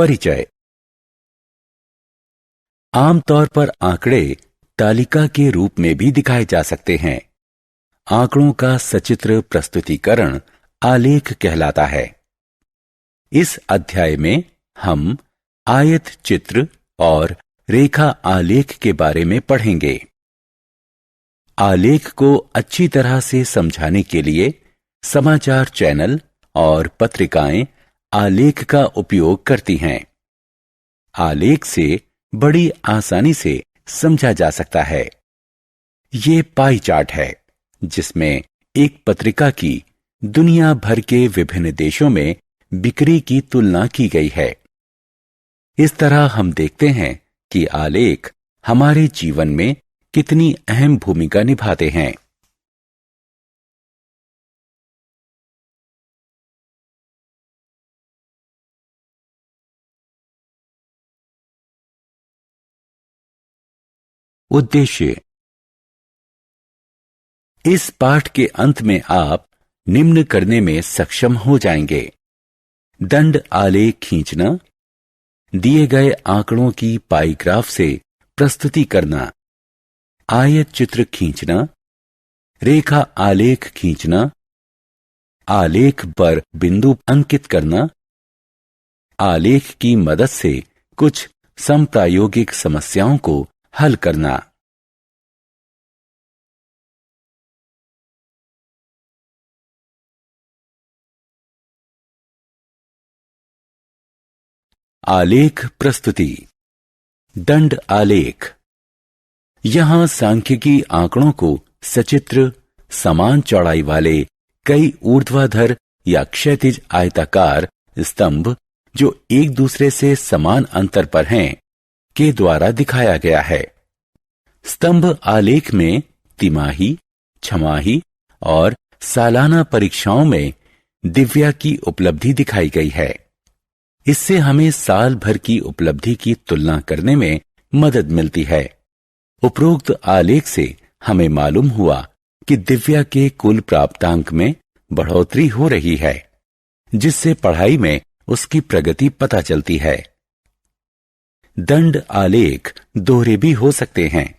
परिचय। आमतौर पर आंकड़े तालिका के रूप में भी दिखाए जा सकते हैं। आंकड़ों का सचित्र प्रस्तुतिकरण आलेख कहलाता है। इस अध्याय में हम आयत चित्र और रेखा आलेख के बारे में पढ़ेंगे। आलेख को अच्छी तरह से समझाने के लिए समाचार चैनल और पत्रिकाएं आलेख का उपयोग करती हैं। आलेख से बड़ी आसानी से समझा जा सकता है। ये पाई चार्ट है जिसमें एक पत्रिका की दुनिया भर के विभिन्न देशों में बिक्री की तुलना की गई है। इस तरह हम देखते हैं कि आलेख हमारे जीवन में कितनी अहम भूमिका निभाते हैं। उद्देश्य। इस पाठ के अंत में आप निम्न करने में सक्षम हो जाएंगे: दंड आलेख खींचना, दिए गए आंकड़ों की पाई ग्राफ से प्रस्तुति करना, आयत चित्र खींचना, रेखा आलेख खींचना, आलेख पर बिंदु अंकित करना, आलेख की मदद से कुछ समप्रायोगिक समस्याओं को हल करना। आलेख प्रस्तुति। दंड आलेख। यहां सांख्यिकी आंकड़ों को सचित्र, समान चौड़ाई वाले कई ऊर्ध्वाधर या क्षैतिज आयताकार स्तंभ जो एक दूसरे से समान अंतर पर हैं के द्वारा दिखाया गया है। स्तंभ आलेख में तिमाही, छमाही और सालाना परीक्षाओं में दिव्या की उपलब्धि दिखाई गई है। इससे हमें साल भर की उपलब्धि की तुलना करने में मदद मिलती है। उपरोक्त आलेख से हमें मालूम हुआ कि दिव्या के कुल प्राप्तांक में बढ़ोतरी हो रही है, जिससे पढ़ाई में उसकी प्रगति पता चलती है। दंड आलेख दोहरे भी हो सकते हैं।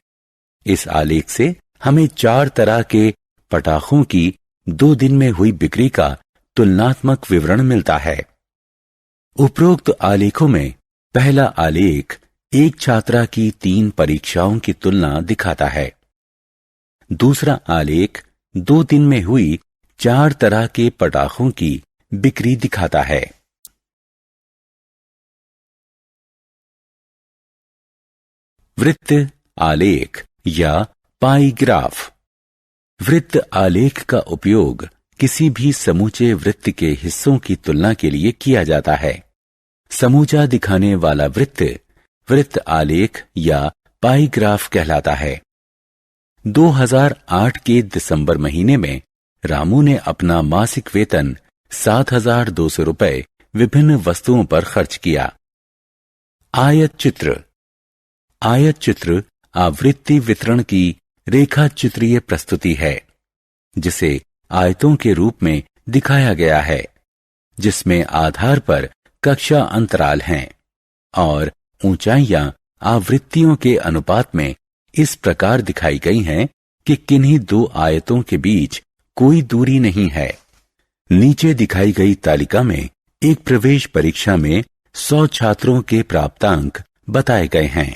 इस आलेख से हमें 4 तरह के पटाखों की 2 दिन में हुई बिक्री का तुलनात्मक विवरण मिलता है। उपरोक्त आलेखों में पहला आलेख एक छात्रा की 3 परीक्षाओं की तुलना दिखाता है। दूसरा आलेख 2 दिन में हुई 4 तरह के पटाखों की बिक्री दिखाता है। वृत्त आलेख या पाई ग्राफ। वृत्त आलेख का उपयोग किसी भी समूचे वृत्त के हिस्सों की तुलना के लिए किया जाता है। समूचा दिखाने वाला वृत्त वृत्त आलेख या पाई ग्राफ कहलाता है। 2008 के दिसंबर महीने में रामू ने अपना मासिक वेतन 7,200 रुपए विभिन्न वस्तुओं पर खर्च किया। आयत चित्र। आयत चित्र आवृत्ति वितरण की रेखा चित्रीय प्रस्तुति है, जिसे आयतों के रूप में दिखाया गया है, जिसमें आधार पर कक्षा अंतराल हैं और ऊंचाइयां आवृत्तियों के अनुपात में इस प्रकार दिखाई गई हैं कि किन्हीं 2 आयतों के बीच कोई दूरी नहीं है। नीचे दिखाई गई तालिका में एक प्रवेश परीक्षा में 100 छात्रों के प्राप्तांक बताए गए हैं।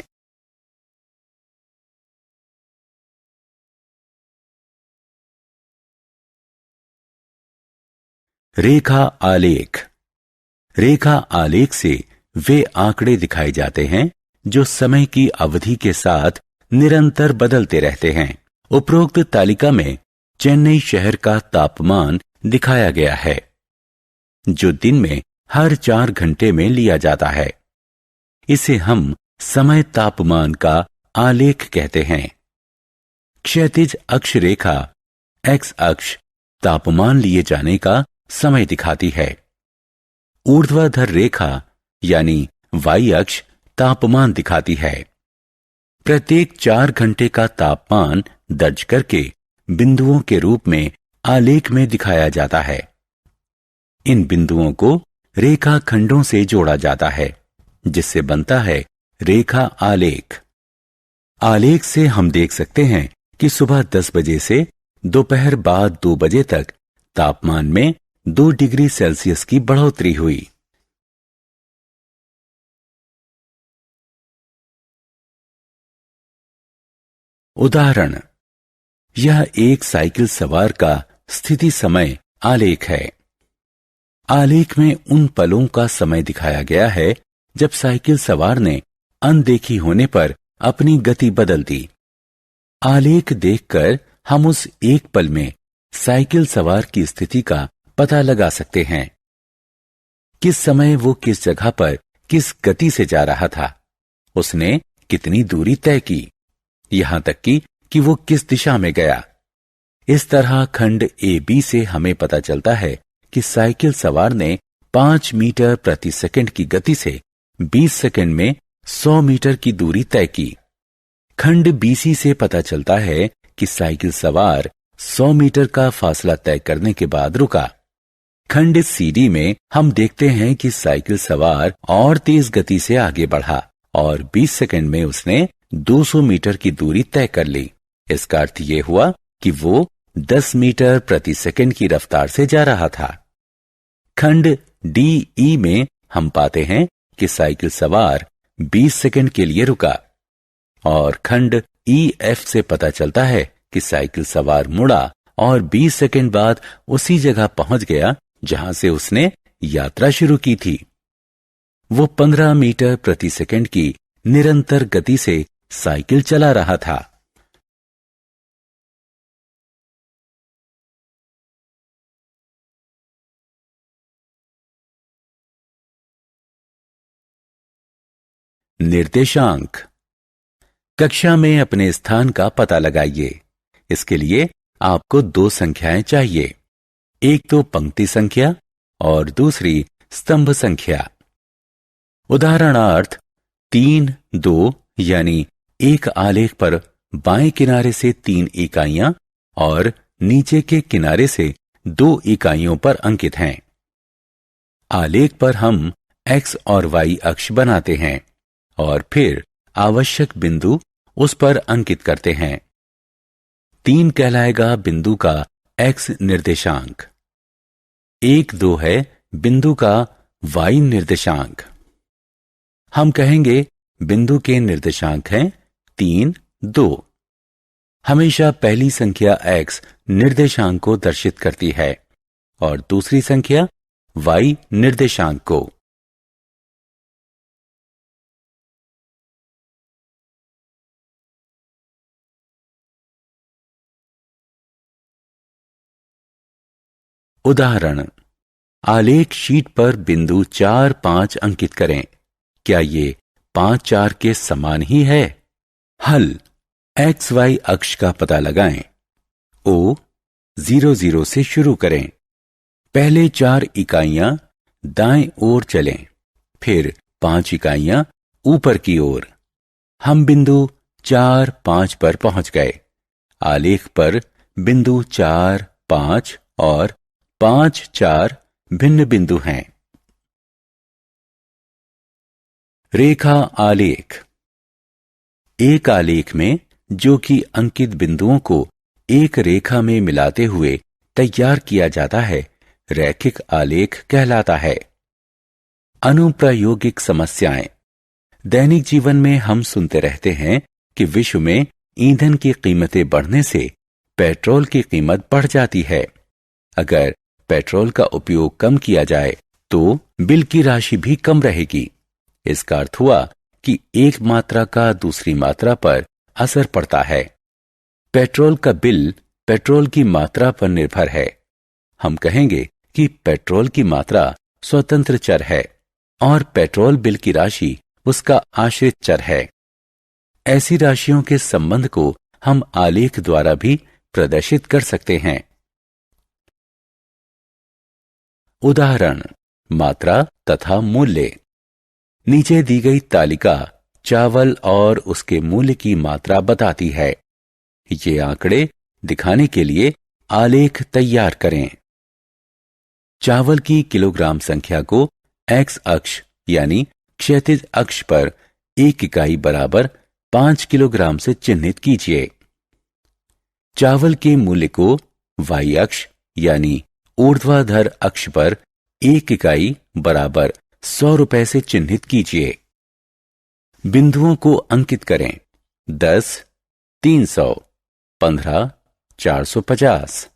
रेखा आलेख। रेखा आलेख से वे आंकड़े दिखाए जाते हैं जो समय की अवधि के साथ निरंतर बदलते रहते हैं। उपरोक्त तालिका में चेन्नई शहर का तापमान दिखाया गया है, जो दिन में हर 4 घंटे में लिया जाता है। इसे हम समय तापमान का आलेख कहते हैं। क्षैतिज अक्ष रेखा एक्स अक्ष तापमान लिए जाने का समय दिखाती है। ऊर्ध्वाधर रेखा यानी वाई अक्ष तापमान दिखाती है। प्रत्येक 4 घंटे का तापमान दर्ज करके बिंदुओं के रूप में आलेख में दिखाया जाता है। इन बिंदुओं को रेखा खंडों से जोड़ा जाता है। जिससे बनता है रेखा आलेख। आलेख से हम देख सकते हैं कि सुबह 10 बजे से दोपहर बाद 2 बजे तक तापमान में 2 डिग्री सेल्सियस की बढ़ोतरी हुई। उदाहरण, यह एक साइकिल सवार का स्थिति समय आलेख है। आलेख में उन पलों का समय दिखाया गया है जब साइकिल सवार ने अनदेखी होने पर अपनी गति बदल दी। आलेख देखकर हम उस एक पल में साइकिल सवार की स्थिति का पता लगा सकते हैं। किस समय वो किस जगह पर किस गति से जा रहा था, उसने कितनी दूरी तय की, यहां तक कि वो किस दिशा में गया। इस तरह खंड ए बी से हमें पता चलता है कि साइकिल सवार ने 5 मीटर प्रति सेकंड की गति से 20 सेकंड में 100 मीटर की दूरी तय की। खंड बीसी से पता चलता है कि साइकिल सवार 100 मीटर का फासला तय करने के बाद रुका। खंड सीडी में हम देखते हैं कि साइकिल सवार और तेज गति से आगे बढ़ा और 20 सेकंड में उसने 200 मीटर की दूरी तय कर ली। इसका अर्थ यह हुआ कि वो 10 मीटर प्रति सेकंड की रफ्तार से जा रहा था। खंड डी ई में हम पाते हैं कि साइकिल सवार 20 सेकंड के लिए रुका और खंड ई एफ से पता चलता है कि साइकिल सवार मुड़ा और 20 सेकंड बाद उसी जगह पहुंच गया जहां से उसने यात्रा शुरू की थी। वो 15 मीटर प्रति सेकंड की निरंतर गति से साइकिल चला रहा था। निर्देशांक। कक्षा में अपने स्थान का पता लगाइए। इसके लिए आपको 2 संख्याएं चाहिए, एक तो पंक्ति संख्या और दूसरी स्तंभ संख्या। उदाहरणार्थ 3, 2 यानी एक आलेख पर बाएं किनारे से 3 इकाइयां और नीचे के किनारे से 2 इकाइयों पर अंकित हैं। आलेख पर हम x और y अक्ष बनाते हैं और फिर आवश्यक बिंदु उस पर अंकित करते हैं। 3 कहलाएगा बिंदु का x निर्देशांक, 1, 2 है बिंदु का y निर्देशांक। हम कहेंगे बिंदु के निर्देशांक हैं 3, 2। हमेशा पहली संख्या x निर्देशांक को दर्शित करती है और दूसरी संख्या y निर्देशांक को। उदाहरण, आलेख शीट पर बिंदु 4, 5 अंकित करें। क्या ये 5, 4 के समान ही है? हल, एक्स वाई अक्ष का पता लगाएं। O 0, 0 से शुरू करें। पहले 4 इकाइयां दाएं ओर चलें, फिर 5 इकाइयां ऊपर की ओर। हम बिंदु 4, 5 पर पहुंच गए। आलेख पर बिंदु 4, 5 और 5, 4 भिन्न बिंदु हैं। रेखा आलेख। एक आलेख में जो कि अंकित बिंदुओं को एक रेखा में मिलाते हुए तैयार किया जाता है, रैखिक आलेख कहलाता है। अनुप्रायोगिक समस्याएं। दैनिक जीवन में हम सुनते रहते हैं कि विश्व में ईंधन की कीमतें बढ़ने से पेट्रोल की कीमत बढ़ जाती है। अगर पेट्रोल का उपयोग कम किया जाए तो बिल की राशि भी कम रहेगी। इसका अर्थ हुआ कि एक मात्रा का दूसरी मात्रा पर असर पड़ता है। पेट्रोल का बिल पेट्रोल की मात्रा पर निर्भर है। हम कहेंगे कि पेट्रोल की मात्रा स्वतंत्र चर है और पेट्रोल बिल की राशि उसका आश्रित चर है। ऐसी राशियों के संबंध को हम आलेख द्वारा भी प्रदर्शित कर सकते हैं। उदाहरण, मात्रा तथा मूल्य। नीचे दी गई तालिका चावल और उसके मूल्य की मात्रा बताती है। ये आंकड़े दिखाने के लिए आलेख तैयार करें। चावल की किलोग्राम संख्या को x अक्ष यानी क्षैतिज अक्ष पर एक इकाई बराबर 5 किलोग्राम से चिन्हित कीजिए। चावल के मूल्य को वाई अक्ष यानी ऊर्ध्वाधर अक्ष पर एक इकाई बराबर 100 रुपए से चिन्हित कीजिए। बिंदुओं को अंकित करें। 10, 300, 15, 450,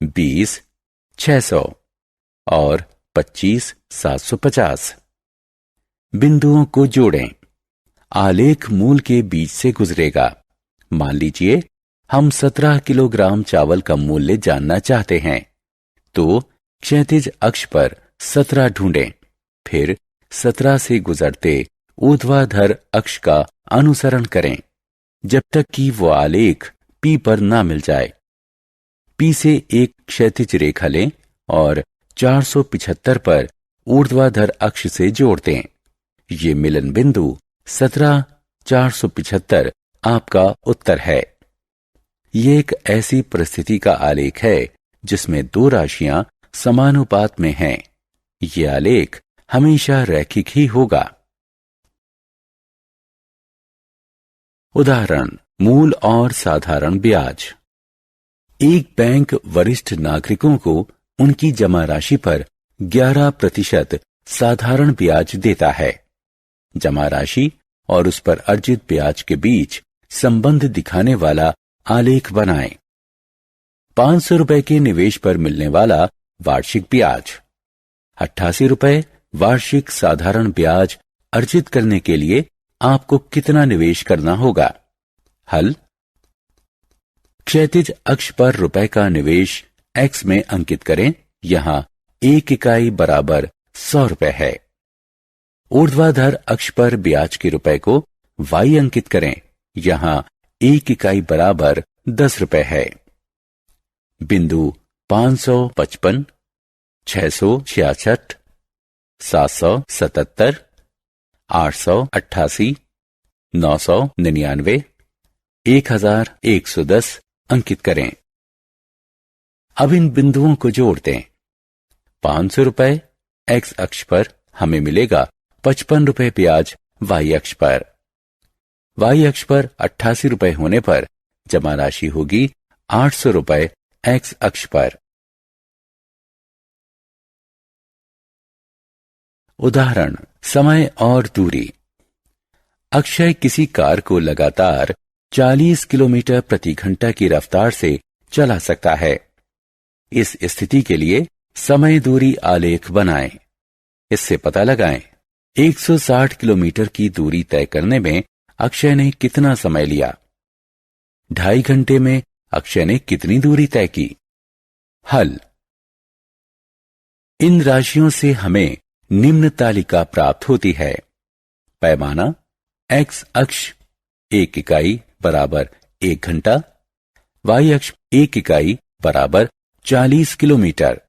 20, 600 और 25, 750। बिंदुओं को जोड़ें। आलेख मूल के बीच से गुजरेगा। मान लीजिए हम 17 किलोग्राम चावल का मूल्य जानना चाहते हैं, तो क्षैतिज अक्ष पर 17 ढूंढें। फिर 17 से गुजरते ऊर्ध्वाधर अक्ष का अनुसरण करें जब तक कि वो आलेख P पर ना मिल जाए। P से एक क्षैतिज रेखा लें और 475 पर ऊर्ध्वाधर अक्ष से जोड़ दें। ये मिलन बिंदु 17,475 आपका उत्तर है। ये एक ऐसी परिस्थिति का आलेख है जिसमें दो राशियां समानुपात में हैं। ये आलेख हमेशा रैखिक ही होगा। उदाहरण, मूल और साधारण ब्याज। एक बैंक वरिष्ठ नागरिकों को उनकी जमा राशि पर 11% साधारण ब्याज देता है। जमा राशि और उस पर अर्जित ब्याज के बीच संबंध दिखाने वाला आलेख बनाएं। 500 रुपए के निवेश पर मिलने वाला वार्षिक ब्याज। 88 रुपए वार्षिक साधारण ब्याज अर्जित करने के लिए आपको कितना निवेश करना होगा? हल। क्षैतिज अक्ष पर रुपए का निवेश x में अंकित करें। यहां एक इकाई बराबर 100 रुपए है। ऊर्ध्वाधर अक्ष पर ब्याज के रुपए को y अंकित करें। यहां एक इकाई बराबर 10 रुपए है। बिंदु 555, 666, 777, 888, 999, 1110 अंकित करें। अब इन बिंदुओं को जोड़ दें। 500 रुपए x अक्ष पर हमें मिलेगा 55 रुपए ब्याज y अक्ष पर। y अक्ष पर 88 रुपए होने पर जमा राशि होगी 800 रुपए x अक्ष पर। उदाहरण, समय और दूरी। अक्षय किसी कार को लगातार 40 किलोमीटर प्रति घंटा की रफ्तार से चला सकता है। इस स्थिति के लिए समय दूरी आलेख बनाएं। इससे पता लगाएं 160 किलोमीटर की दूरी तय करने में अक्षय ने कितना समय लिया। 2.5 घंटे में अक्षय ने कितनी दूरी तय की। हल। इन राशियों से हमें निम्न तालिका प्राप्त होती है। पैमाना x अक्ष 1 इकाई बराबर 1 घंटा, y अक्ष 1 इकाई बराबर 40 किलोमीटर।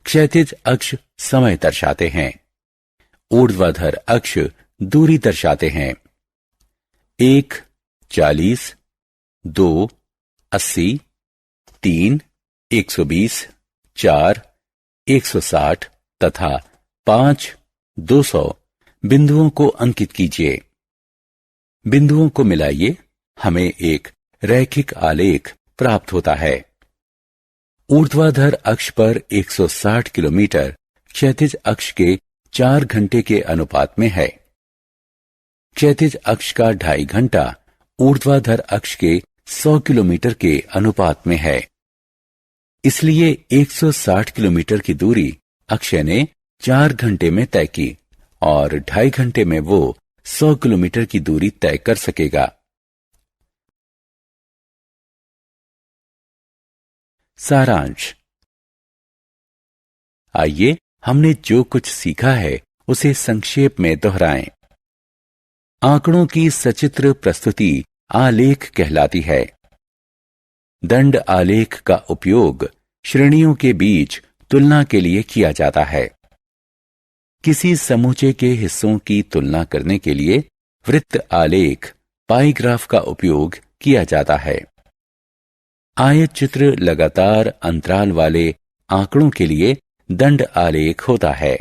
क्षैतिज अक्ष समय दर्शाते हैं। ऊर्ध्वाधर अक्ष दूरी दर्शाते हैं। 1 40, 2 80, 3 120, 4 160 तथा 5 200 बिंदुओं को अंकित कीजिए। बिंदुओं को मिलाइए, हमें एक रैखिक आलेख प्राप्त होता है। ऊर्ध्वाधर अक्ष पर 160 किलोमीटर क्षैतिज अक्ष के 4 घंटे के अनुपात में है। क्षैतिज अक्ष का 2.5 घंटा ऊर्ध्वाधर अक्ष के 100 किलोमीटर के अनुपात में है। इसलिए 160 किलोमीटर की दूरी अक्षय ने 4 घंटे में तय की और 2.5 घंटे में वो 100 किलोमीटर की दूरी तय कर सकेगा। सारांश। आइए हमने जो कुछ सीखा है उसे संक्षेप में दोहराएं। आंकड़ों की सचित्र प्रस्तुति आलेख कहलाती है। दंड आलेख का उपयोग श्रेणियों के बीच तुलना के लिए किया जाता है। किसी समूचे के हिस्सों की तुलना करने के लिए वृत्त आलेख पाई ग्राफ का उपयोग किया जाता है। आयत चित्र लगातार अंतराल वाले आंकड़ों के लिए दंड आलेख होता है।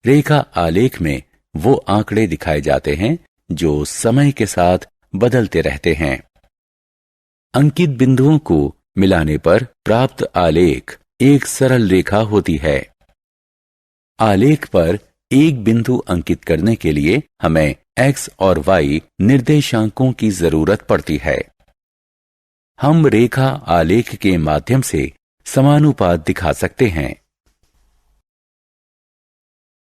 रेखा आलेख में वो आंकड़े दिखाए जाते हैं जो समय के साथ बदलते रहते हैं। अंकित बिंदुओं को मिलाने पर प्राप्त आलेख एक सरल रेखा होती है। आलेख पर एक बिंदु अंकित करने के लिए हमें x और y निर्देशांकों की जरूरत पड़ती है। हम रेखा आलेख के माध्यम से समानुपात दिखा सकते हैं।